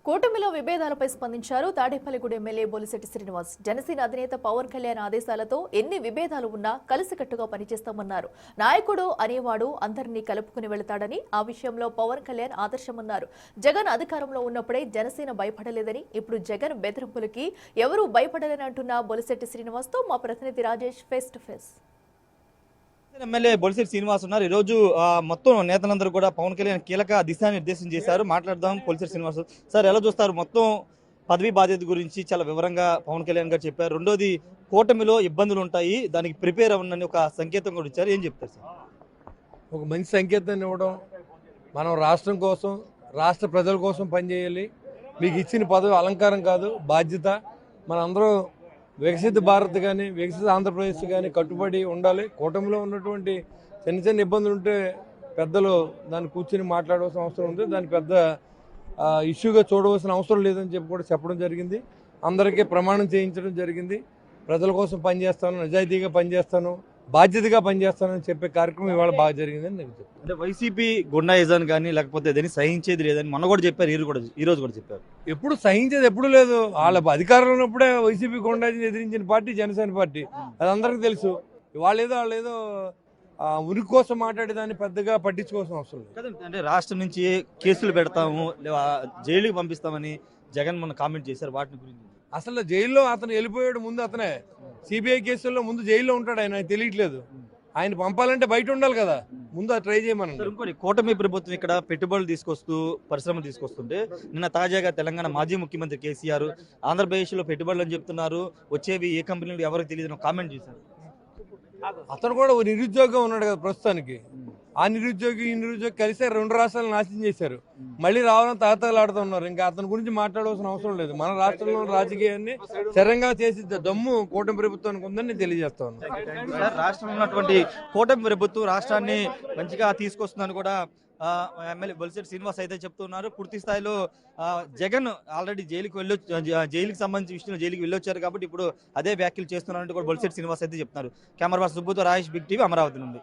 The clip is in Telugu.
కూటమిలో విభేదాలపై స్పందించారు తాడేపల్లిగూడెం ఎమ్మెల్యే బొలిశెట్టి శ్రీనివాస్. జనసేన అధినేత పవన్ కళ్యాణ్ ఆదేశాలతో ఎన్ని విభేదాలు ఉన్నా కలిసికట్టుగా పనిచేస్తామన్నారు. నాయకుడు అనేవాడు అందరినీ కలుపుకుని వెళతాడని, ఆ విషయంలో పవన్ కళ్యాణ్ ఆదర్శమన్నారు. జగన్ అధికారంలో ఉన్నప్పుడే జనసేన భయపడలేదని, ఇప్పుడు జగన్ బెదిరింపులకి ఎవరూ భయపడలేని అంటున్న బొలిశెట్టి శ్రీనివాస్తో మా ప్రతినిధి Rajesh face to face. MLA Bolisetti Srinivas ఉన్నారు. ఈ రోజు మొత్తం నేతలందరూ కూడా పవన్ కళ్యాణ్ కీలక దిశానిర్దేశం చేశారు. మాట్లాడదాం బొలిశెట్టి శ్రీనివాస్ సార్, ఎలా చూస్తారు? మొత్తం పదవి బాధ్యత గురించి చాలా వివరంగా పవన్ కళ్యాణ్ గారు చెప్పారు. రెండోది, కూటమిలో ఇబ్బందులు ఉంటాయి, దానికి ప్రిపేర్ అవ్వనని ఒక సంకేతం కూడా ఇచ్చారు. ఏం చెప్తారు సార్? ఒక మంచి సంకేతాన్ని ఇవ్వడం, మనం రాష్ట్రం కోసం, రాష్ట్ర ప్రజల కోసం పనిచేయాలి. మీకు ఇచ్చిన పదవి అలంకారం కాదు, బాధ్యత. మనందరూ వికసిత భారత్ కానీ, వికసిత ఆంధ్రప్రదేశ్ కానీ కట్టుబడి ఉండాలి. కూటమిలో ఉన్నటువంటి చిన్న చిన్న ఇబ్బందులు ఉంటే పెద్దలు దాన్ని కూర్చొని మాట్లాడవలసిన అవసరం ఉంది. దాన్ని పెద్ద ఇష్యూగా చూడవలసిన అవసరం లేదని చెప్పి కూడా చెప్పడం జరిగింది. అందరికీ ప్రమాణం చేయించడం జరిగింది. ప్రజల కోసం పనిచేస్తాను, నిజాయితీగా పనిచేస్తాను, బాధ్యతగా పనిచేస్తానని చెప్పే కార్యక్రమం ఇవాళ బాగా జరిగిందని నేను చెప్తాను. అంటే వైసీపీ గుండాయిజాన్ కానీ లేకపోతే దాన్ని సహించేది లేదని మొన్న కూడా చెప్పారు, ఈ రోజు కూడా చెప్పారు. ఎప్పుడు సహించేది ఎప్పుడు లేదు. వాళ్ళ అధికారంలో ఉన్నప్పుడే వైసీపీ గుండాయిజం ఎదిరించిన పార్టీ జనసేన పార్టీ, అది అందరికీ తెలుసు. వాళ్ళేదో ఉనికి కోసం మాట్లాడేదాన్ని పెద్దగా పట్టించుకోవాల్సిన అవసరం లేదు. అంటే రాష్ట్రం నుంచి కేసులు పెడతాము, జైలుకి పంపిస్తామని జగన్ మొన్న కామెంట్ చేశారు. వాటి గురించి అసలు జైల్లో అతను వెళ్ళిపోయాడు. ముందు అతనే సిబిఐ కేసుల్లో ముందు జైల్లో ఉంటాడు. ఆయన తెలియట్లేదు. ఆయన పంపాలంటే బయట ఉండాలి కదా, ముందు ట్రై చేయమని. ఇంకోటి, కూటమి ప్రభుత్వం ఇక్కడ పెట్టుబడులు తీసుకొస్తూ పరిశ్రమలు తీసుకొస్తుంటే నిన్న తాజాగా తెలంగాణ మాజీ ముఖ్యమంత్రి కేసీఆర్ ఆంధ్రప్రదేశ్లో పెట్టుబడులు అని చెప్తున్నారు, వచ్చేవి ఏ కంపెనీలు ఎవరికి తెలియదు కామెంట్ చేశారు. అతను కూడా నిరుద్యోగం ఉన్నాడు కదా ప్రస్తుతానికి. ఆ నిరుద్యోగి ఈ నిరుద్యోగి కలిసి 2 రాష్ట్రాలు నాశనం చేశారు. మళ్ళీ రావాలని తాతలాడుతూ ఉన్నారు. ఇంకా అతని గురించి మాట్లాడవలసిన అవసరం లేదు. మన రాష్ట్రంలో రాజకీయాన్ని స్థిరంగా చేసి దమ్ము కూటమి ప్రభుత్వానికి ఉందని నేను తెలియజేస్తా ఉన్నాను. రాష్ట్రంలో ఉన్నటువంటి కూటమి ప్రభుత్వం రాష్ట్రాన్ని మంచిగా తీసుకొస్తుందని కూడా ఎమ్మెల్యే బొలిశెట్టి శ్రీనివాస్ అయితే చెప్తున్నారు. పూర్తి స్థాయిలో జగన్ ఆల్రెడీ జైలుకి సంబంధించిన విషయంలో జైలుకి వెళ్ళొచ్చారు కాబట్టి ఇప్పుడు అదే వ్యాఖ్యలు చేస్తున్నారంటూ కూడా బొలిశెట్టి శ్రీనివాస్ అయితే చెప్తున్నారు. కెమెరా పర్సన్ సుబ్బుతో రాజేష్, బిగ్ టీవీ, అమరావతి నుండి.